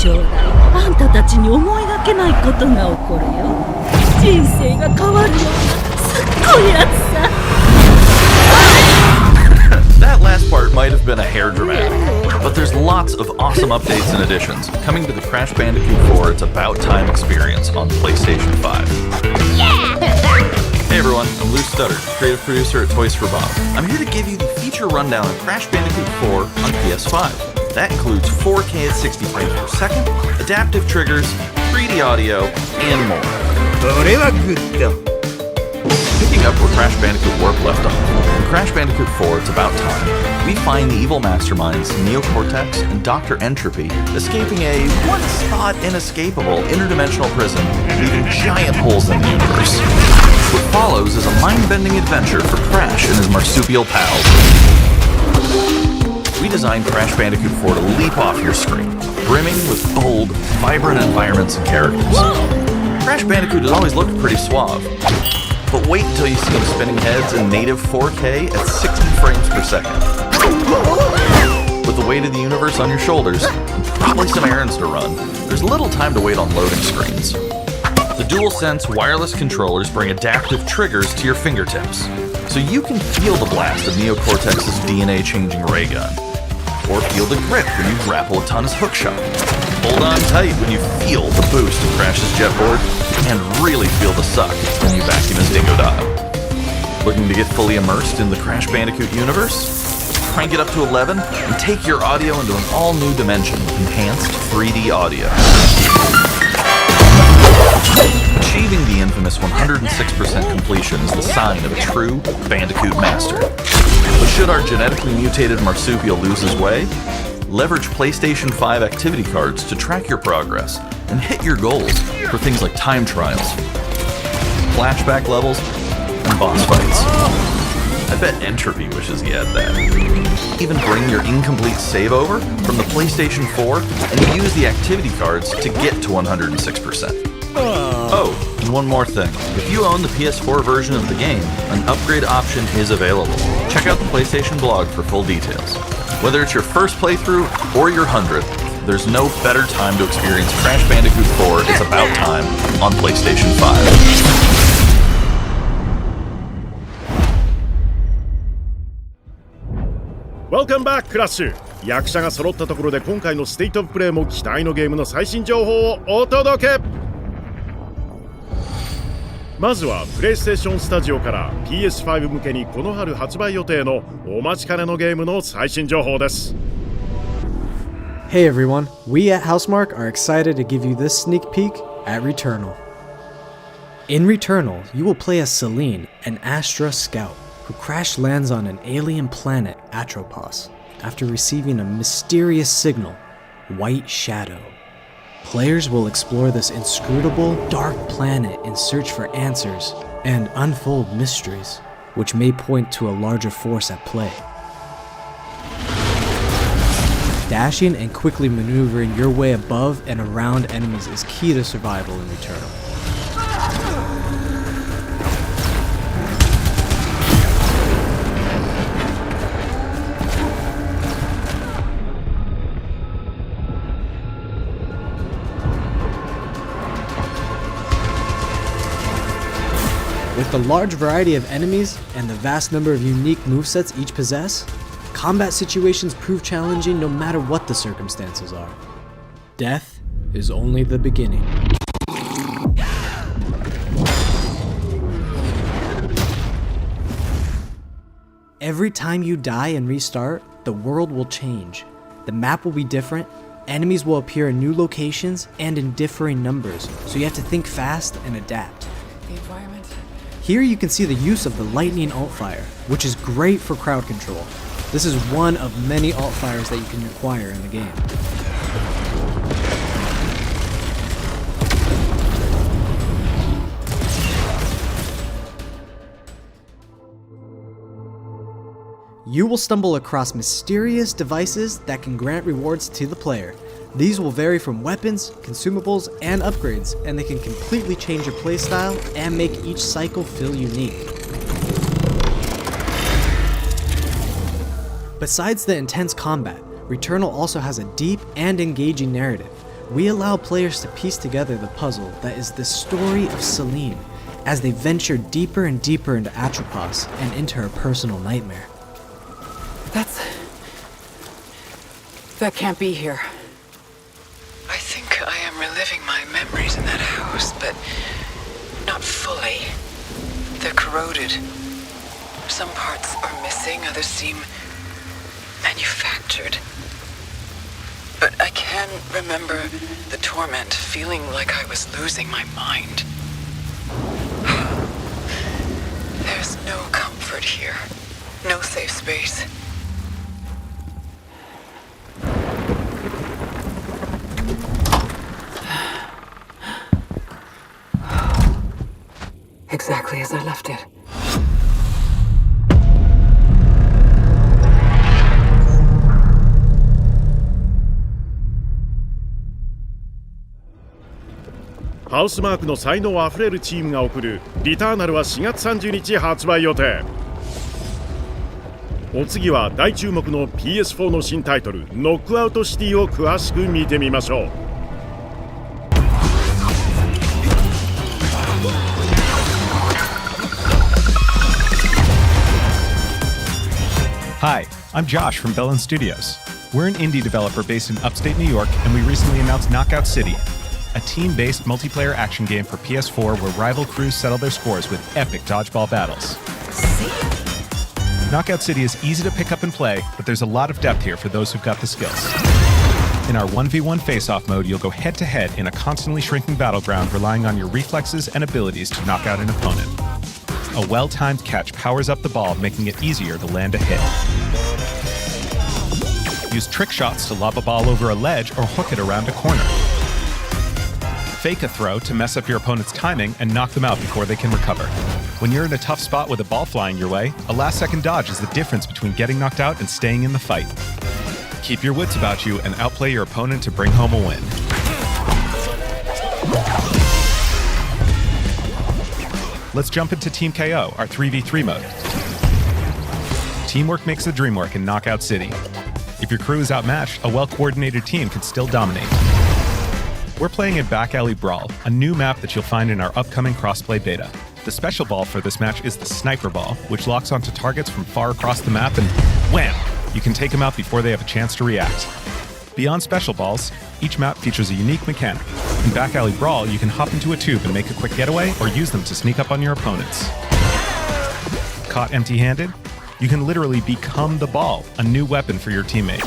将来あんたたちに思いがけないことが起こるよ。人生が変わるようなすっごいやつさ。That last part might have been a hair dramatic, but there's lots of awesome updates and additions coming to the Crash Bandicoot 4 It's About Time experience on PlayStation 5. Yeah! Hey everyone, I'm Lou Studdard, creative producer at Toys for Bob. I'm here to give you the feature rundown of Crash Bandicoot 4 on PS5. That includes 4K at 60 frames per second, adaptive triggers, 3D audio, and more. Picking up where Crash Bandicoot Warp left off, in Crash Bandicoot 4 It's About Time, we find the evil masterminds Neocortex and Dr. Entropy escaping a once-thought inescapable interdimensional prison, leaving giant holes in the universe. What follows is a mind-bending adventure for Crash and his marsupial pals. We designed Crash Bandicoot 4 to leap off your screen, brimming with bold, vibrant environments and characters. Crash Bandicoot has always looked pretty suave, but wait until you see him spinning heads in native 4K at 60 frames per second. With the weight of the universe on your shoulders, and probably some errands to run, there's little time to wait on loading screens. The DualSense wireless controllers bring adaptive triggers to your fingertips, so you can feel the blast of Neocortex's DNA-changing ray gun. Or feel the grip when you grapple a ton's hookshot. Hold on tight when you feel the boost of Crash's jetboard, and really feel the suck when you vacuum his Dingo Dial. Looking to get fully immersed in the Crash Bandicoot universe? Crank it up to 11 and take your audio into an all-new dimension with enhanced 3D audio. Achieving the infamous 106% completion is the sign of a true Bandicoot master. But should our genetically mutated marsupial lose his way, leverage PlayStation 5 activity cards to track your progress and hit your goals for things like time trials, flashback levels, and boss fights. I bet Entropy wishes he had that. Even bring your incomplete save over from the PlayStation 4 and use the activity cards to get to 106%. Oh, and one more thing. If you own the PS4 version of the game, an upgrade option is available. Check out the PlayStation blog for full details. Whether it's your first playthrough or your 100th, there's no better time to experience Crash Bandicoot 4 It's About Time on PlayStation 5. Welcome back, クラッシュ。役者が揃ったところで今回のステイトオブプレイも期待のゲームの最新情報をお届け。まずはプレイステーションスタジオから PS5 向けにこの春発売予定のお待ちかねのゲームの最新情報です。Hey everyone, we at Housemarque are excited to give you this sneak peek at Returnal. In Returnal, you will play as Celine, an Astra scout, who crash lands on an alien planet, Atropos, after receiving a mysterious signal, White Shadow. Players will explore this inscrutable, dark planet in search for answers and unfold mysteries, which may point to a larger force at play. Dashing and quickly maneuvering your way above and around enemies is key to survival in Returnal. With the large variety of enemies and the vast number of unique movesets each possess, combat situations prove challenging no matter what the circumstances are. Death is only the beginning. Every time you die and restart, the world will change. The map will be different, enemies will appear in new locations and in differing numbers, so you have to think fast and adapt. Here you can see the use of the lightning alt-fire, which is great for crowd control. This is one of many alt-fires that you can acquire in the game. You will stumble across mysterious devices that can grant rewards to the player. These will vary from weapons, consumables, and upgrades, and they can completely change your playstyle and make each cycle feel unique. Besides the intense combat, Returnal also has a deep and engaging narrative. We allow players to piece together the puzzle that is the story of Celine as they venture deeper and deeper into Atropos and into her personal nightmare. That can't be here. I think I am reliving my memories in that house, but not fully. They're corroded. Some parts are missing, others seem manufactured. But I can remember the torment, feeling like I was losing my mind. There's no comfort here. No safe space. Exactly as I left it.ハウスマークの才能あふれるチームが送るリターナルは4月30日発売予定。お次は大注目の PS4 の新タイトルノックアウトシティを詳しく見てみましょう。Hi, I'm Josh from Bellin Studios. We're an indie developer based in upstate New York, and we recently announced Knockout City, a team-based multiplayer action game for PS4 where rival crews settle their scores with epic dodgeball battles. Knockout City is easy to pick up and play, but there's a lot of depth here for those who've got the skills. In our 1v1 face-off mode, you'll go head-to-head in a constantly shrinking battleground, relying on your reflexes and abilities to knock out an opponent. A well-timed catch powers up the ball, making it easier to land a hit. Use trick shots to lob a ball over a ledge or hook it around a corner. Fake a throw to mess up your opponent's timing and knock them out before they can recover. When you're in a tough spot with a ball flying your way, a last-second dodge is the difference between getting knocked out and staying in the fight. Keep your wits about you and outplay your opponent to bring home a win. Let's jump into Team KO, our 3v3 mode. Teamwork makes the dream work in Knockout City. If your crew is outmatched, a well-coordinated team can still dominate. We're playing in Back Alley Brawl, a new map that you'll find in our upcoming crossplay beta. The special ball for this match is the Sniper Ball, which locks onto targets from far across the map and wham! You can take them out before they have a chance to react. Beyond special balls, each map features a unique mechanic. In Back Alley Brawl, you can hop into a tube and make a quick getaway or use them to sneak up on your opponents. Caught empty-handed? You can literally become the ball, a new weapon for your teammate.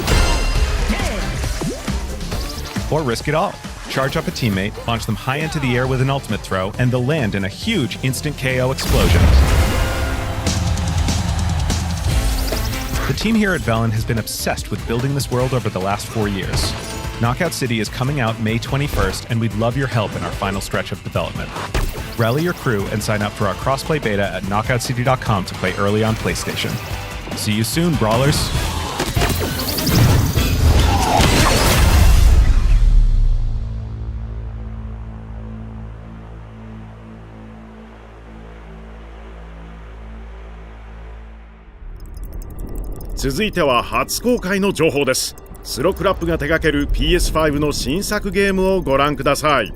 Or risk it all. Charge up a teammate, launch them high into the air with an ultimate throw, and they'll land in a huge instant KO explosion. The team here at Velen has been obsessed with building this world over the last 4 years. Knockout City is coming out May 21st, and we'd love your help in our final stretch of development. Rally your crew and sign up for our crossplay beta at knockoutcity.com to play early on PlayStation. See you soon, Brawlers!続いては初公開の情報です。スロクラップが手掛ける PS5 の新作ゲームをご覧ください。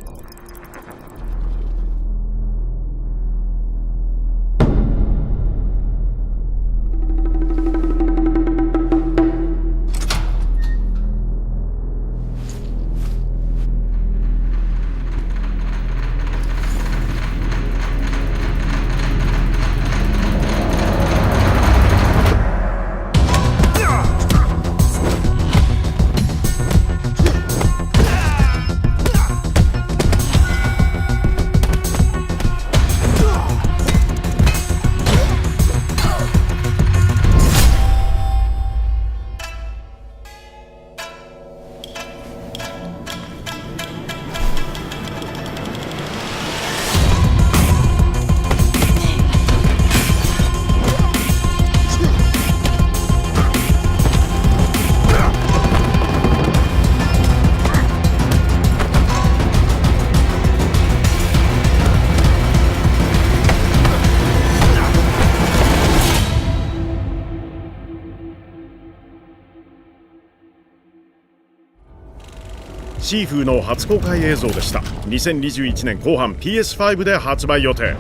シーフーの初公開映像でした。2021年後半 PS5 で発売予定。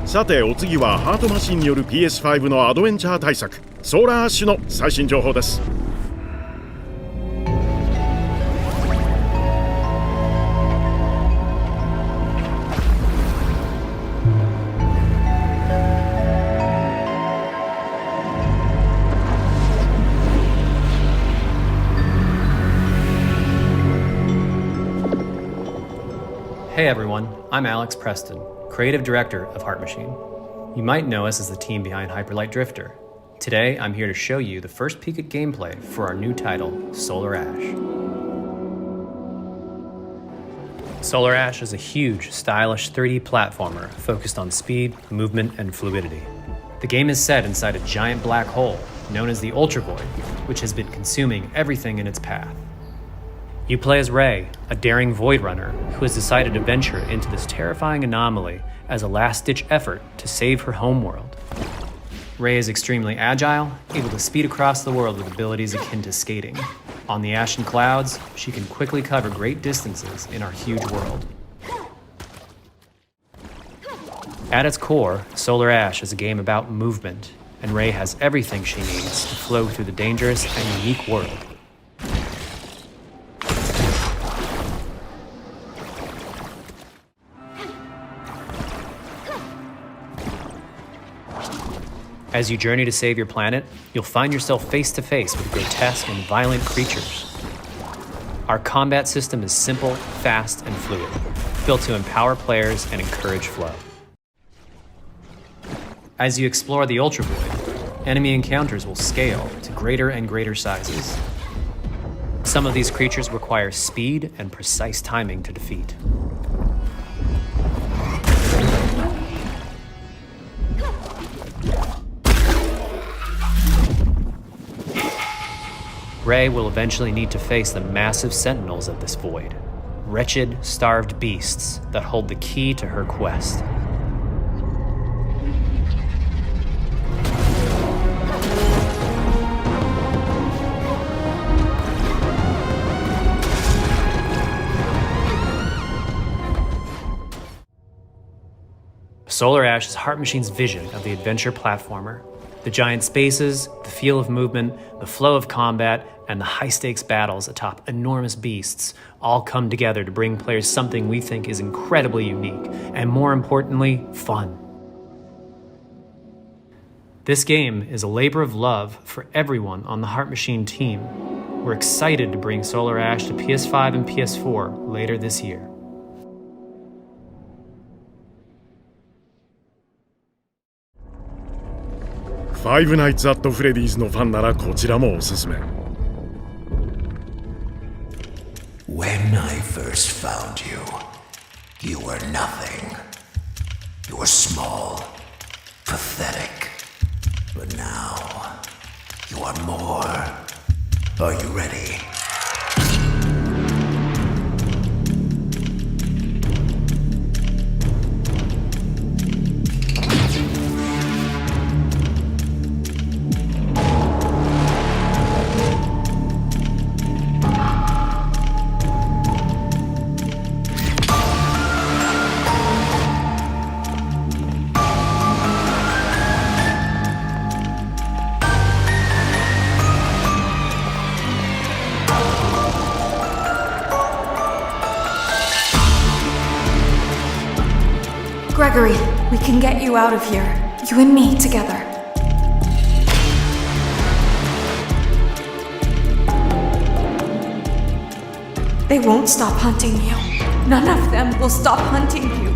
さてお次はハートマシンによる PS5 のアドベンチャー大作ソーラーアッシュの最新情報です。Hey everyone, I'm Alex Preston, creative director of Heart Machine. You might know us as the team behind Hyperlight Drifter. Today, I'm here to show you the first peek at gameplay for our new title, Solar Ash. Solar Ash is a huge, stylish 3D platformer focused on speed, movement, and fluidity. The game is set inside a giant black hole known as the Ultra Void, which has been consuming everything in its path. You play as Ray, a daring Void Runner who has decided to venture into this terrifying anomaly as a last-ditch effort to save her homeworld. Ray is extremely agile, able to speed across the world with abilities akin to skating. On the ashen clouds, she can quickly cover great distances in our huge world. At its core, Solar Ash is a game about movement, and Ray has everything she needs to flow through the dangerous and unique world. As you journey to save your planet, you'll find yourself face to face with grotesque and violent creatures. Our combat system is simple, fast, and fluid, built to empower players and encourage flow. As you explore the Ultra Void, enemy encounters will scale to greater and greater sizes. Some of these creatures require speed and precise timing to defeat. Ray will eventually need to face the massive sentinels of this void, wretched, starved beasts that hold the key to her quest. Solar Ash is Heart Machine's vision of the adventure platformer. The giant spaces, the feel of movement, the flow of combat, and the high-stakes battles atop enormous beasts all come together to bring players something we think is incredibly unique, and more importantly, fun. This game is a labor of love for everyone on the Heart Machine team. We're excited to bring Solar Ash to PS5 and PS4 later this year. Five Nights at Freddy's のファンならこちらもおすすめ。When I first found you, you were nothing. You were small, pathetic. But now, you are more. Are you ready? Gregory, we can get you out of here. You and me together. They won't stop hunting you. None of them will stop hunting you.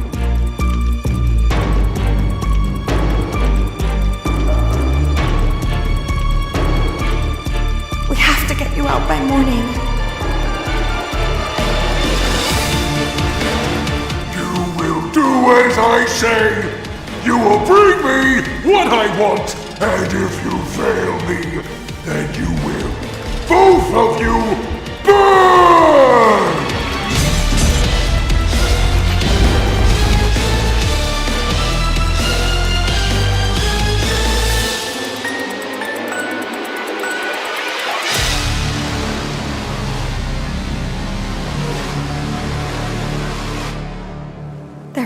We have to get you out by morning. Do as I say! You will bring me what I want! And if you fail me, then you will, both of you, burn!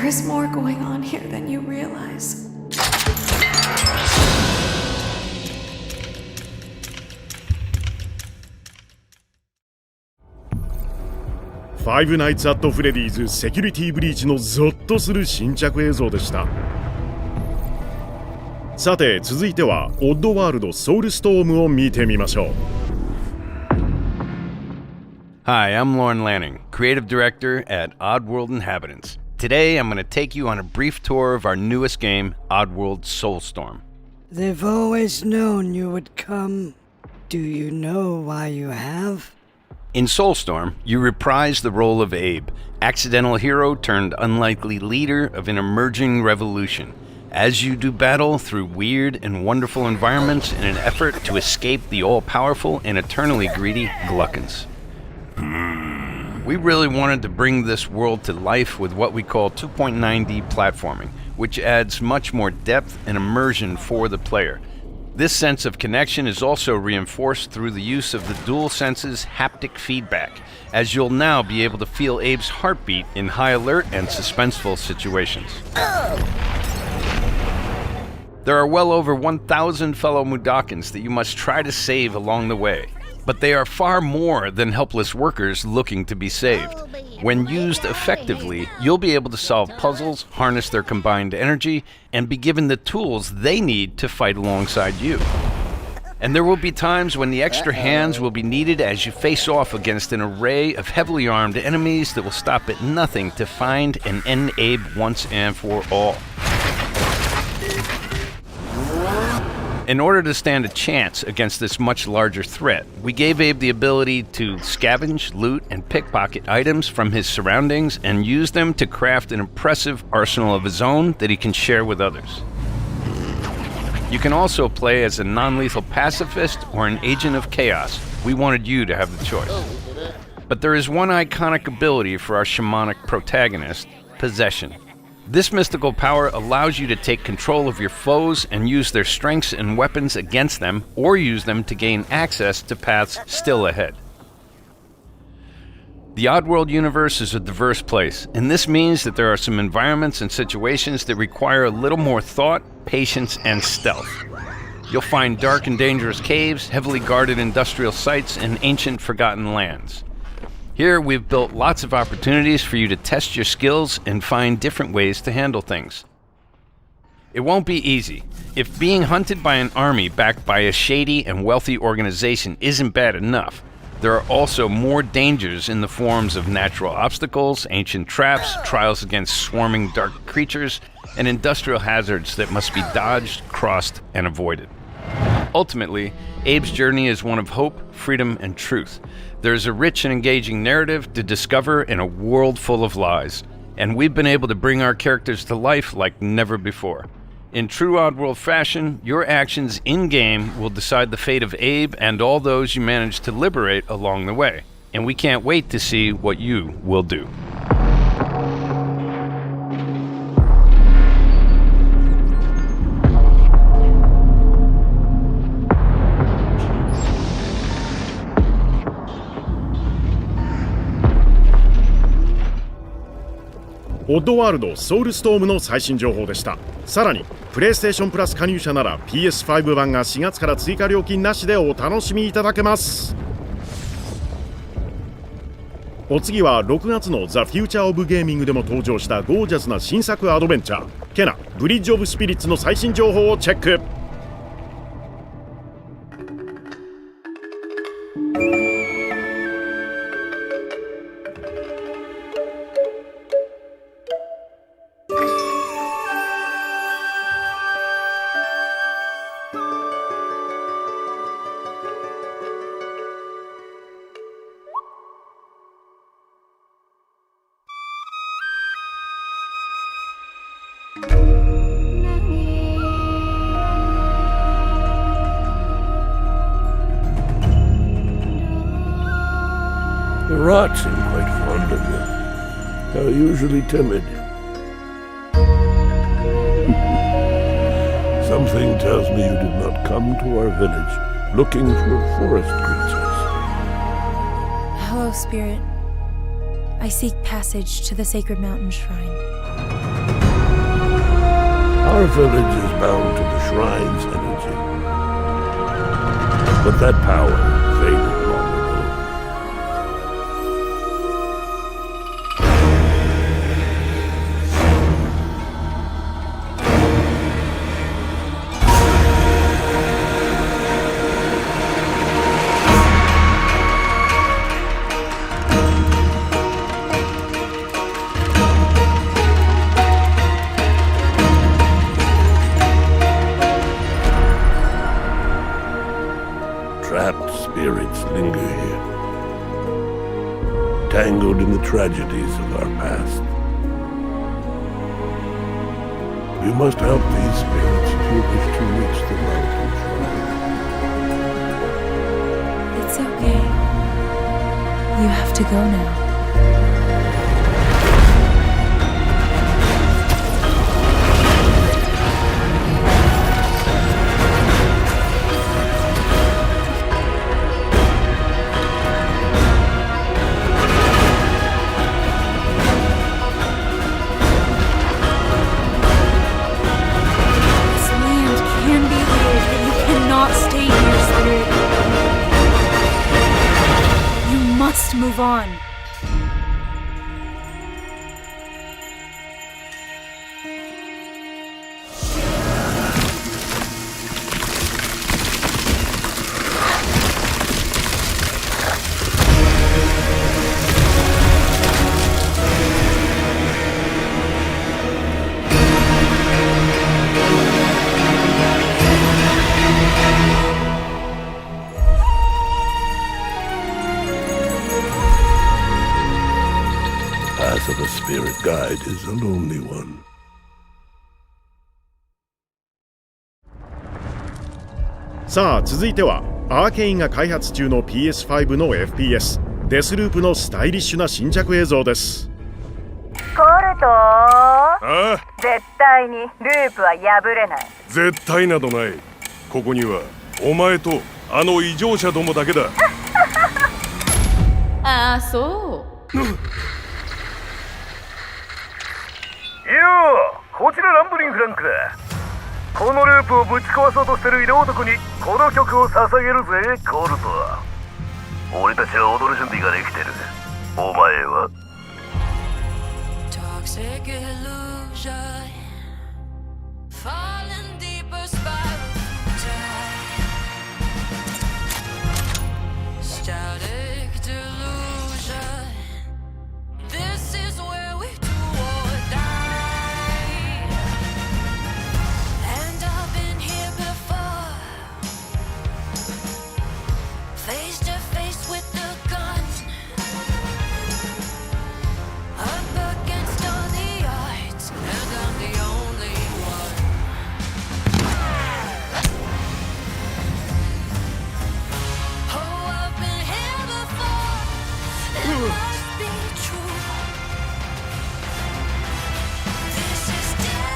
is more going on here than you realize. Five Nights at Freddy's セキュリティブリーチのゾッとする新着映像でした。さて続いてはオッドワールドソウルストームを見てみましょう。Hi, I'm Lauren Lanning, Creative Director at Oddworld Inhabitants. Today I'm going to take you on a brief tour of our newest game, Oddworld Soulstorm. They've always known you would come. Do you know why you have? In Soulstorm, you reprise the role of Abe, accidental hero turned unlikely leader of an emerging revolution, as you do battle through weird and wonderful environments in an effort to escape the all-powerful and eternally greedy Gluckons. We really wanted to bring this world to life with what we call 2.9D platforming, which adds much more depth and immersion for the player. This sense of connection is also reinforced through the use of the DualSense's haptic feedback, as you'll now be able to feel Abe's heartbeat in high alert and suspenseful situations. There are well over 1,000 fellow Mudokons that you must try to save along the way, but they are far more than helpless workers looking to be saved. When used effectively, you'll be able to solve puzzles, harness their combined energy, and be given the tools they need to fight alongside you. And there will be times when the extra hands will be needed as you face off against an array of heavily armed enemies that will stop at nothing to find and end Abe once and for all. In order to stand a chance against this much larger threat, we gave Abe the ability to scavenge, loot, and pickpocket items from his surroundings and use them to craft an impressive arsenal of his own that he can share with others. You can also play as a non-lethal pacifist or an agent of chaos. We wanted you to have the choice. But there is one iconic ability for our shamanic protagonist, possession. This mystical power allows you to take control of your foes and use their strengths and weapons against them, or use them to gain access to paths still ahead. The Oddworld universe is a diverse place, and this means that there are some environments and situations that require a little more thought, patience, and stealth. You'll find dark and dangerous caves, heavily guarded industrial sites, and ancient forgotten lands. Here, we've built lots of opportunities for you to test your skills and find different ways to handle things. It won't be easy. If being hunted by an army backed by a shady and wealthy organization isn't bad enough, there are also more dangers in the forms of natural obstacles, ancient traps, trials against swarming dark creatures, and industrial hazards that must be dodged, crossed, and avoided. Ultimately, Abe's journey is one of hope, freedom, and truth. There's a rich and engaging narrative to discover in a world full of lies, and we've been able to bring our characters to life like never before. In true Oddworld fashion, your actions in-game will decide the fate of Abe and all those you manage to liberate along the way, and we can't wait to see what you will do. Oddworld Soulstorm の最新情報でした。さらに PlayStation プラス加入者なら PS5 版が4月から追加料金なしでお楽しみいただけます。お次は6月の The Future of Gaming でも登場したゴージャスな新作アドベンチャーケナブリッジオブスピリッツの最新情報をチェック。The rats seem quite fond of you. They're usually timid. Something tells me you did not come to our village looking for forest creatures. Hello, Spirit. I seek passage to the sacred mountain shrine. Our village is bound to the shrine's energy. But that power faded long ago. Trapped spirits linger here, tangled in the tragedies of our past. We must help these spirits if you wish to reach the mountain shrine. It's okay. You have to go now. Move on. Path of a spirit guide is a lonely one. さあ続いてはアーケインが開発中の PS5 の FPS デスループのスタイリッシュな新着映像です。コルトー、絶対にループは破れない。絶対などない。ここにはお前とあの異常者どもだけだ。ああ、そう。こちらランブリン・フランクだ。このループをぶち壊そうとしてる色男にこの曲を捧げるぜ、コルト。俺たちは踊る準備ができてる。お前はToxic illusion, falling deeper spiral time, static delusion. This is where we do or die. And I've been here before, face to face with the gun. Up against all the odds, and I'm the only one. Oh, I've been here before. It must be true. This is death.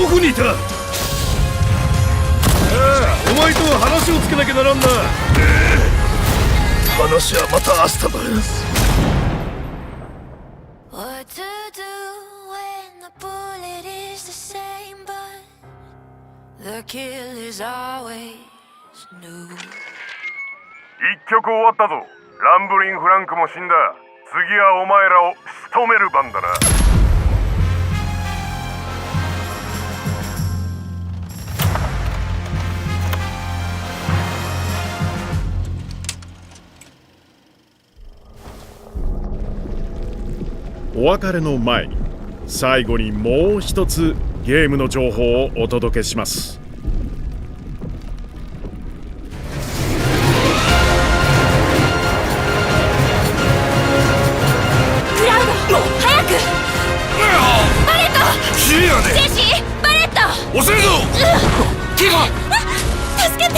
ここにいた。ああ、お前とは話をつけなきゃならんな。話はまた明日だ。What to do when the bullet is the same, but the kill is always new. 曲終わったぞ。ランブリン・フランクも死んだ。次はお前らを仕留める番だな。お別れの前に最後にもう一つゲームの情報をお届けします。クラウド、早く！バレット！ジェシー、バレット！遅いぞ！ティモ！助けて！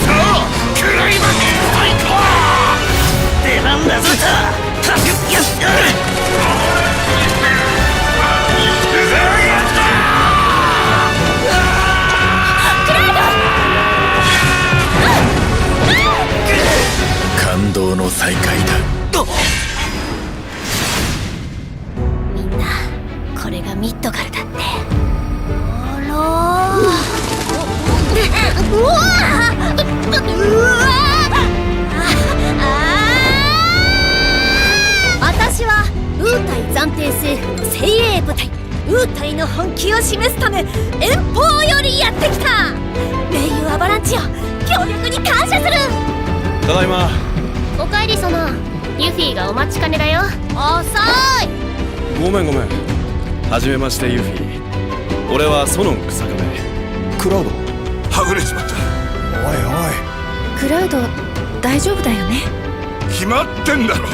さあ、クライマックスファイト！出番だぞ！よし！感動の再会だ。みんな、これがミッドガルだって。あらうわ私はウータイ暫定政府の精鋭部隊ウータイの本気を示すため遠方よりやってきた。名優アバランチよ、協力に感謝する。ただいま。おかえり様。ユフィがお待ちかねだよ。遅い。ごめん。はじめましてユフィ。俺はソノン草壁。クラウドはぐれちまった。おいクラウド、大丈夫だよね。決まってんだろ。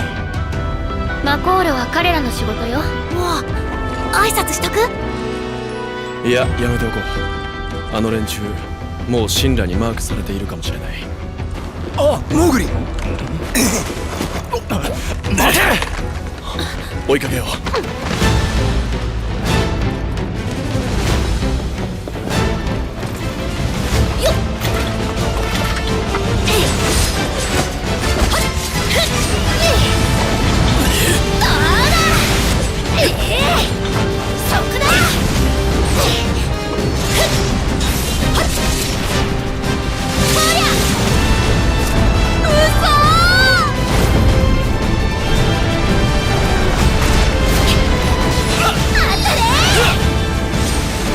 マコールは彼らの仕事よ。もう挨拶しとく？いや、やめておこう。あの連中もう神羅にマークされているかもしれない。あ、モーグリ待て！追いかけよう。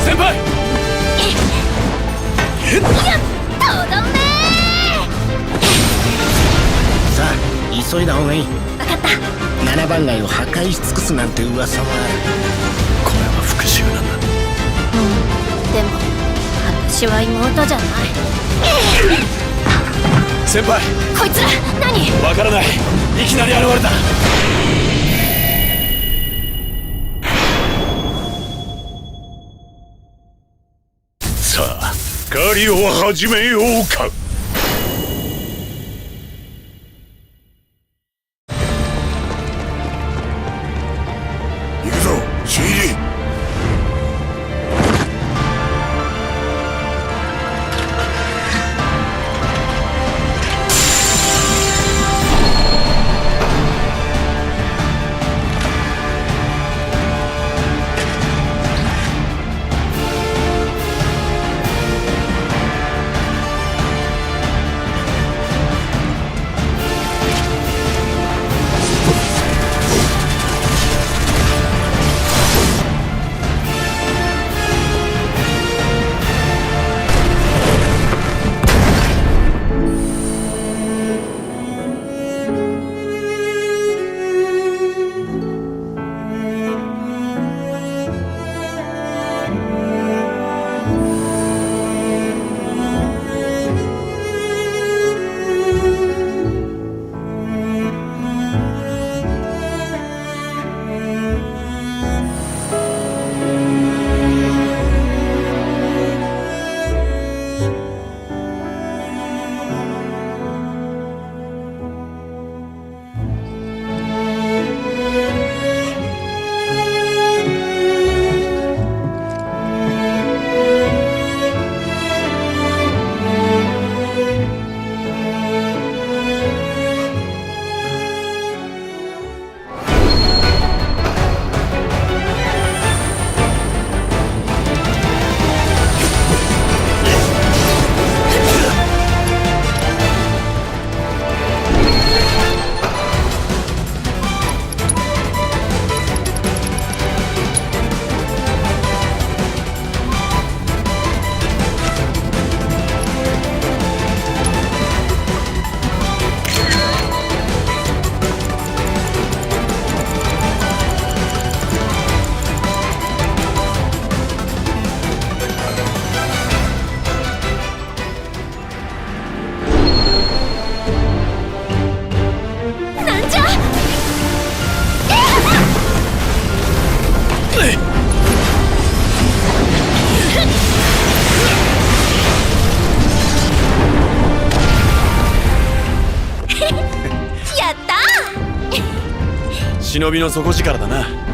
先輩！さあ、急いだ方がいい。分かった。7番街を破壊し尽くすなんて噂はある。これは復讐なんだ。でも私は妹じゃない。先輩！こいつら何？わからない。いきなり現れた。さあ、狩りを始めようか。行くぞ、CD。忍びの底力だな。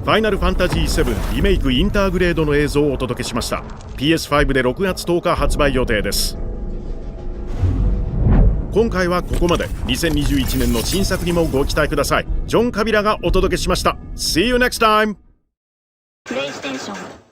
ファイナルファンタジー7リメイクインターグレードの映像をお届けしました。 PS5 で6月10日発売予定です。今回はここまで。2021年の新作にもご期待ください。ジョン・カビラがお届けしました。See you next time! PlayStation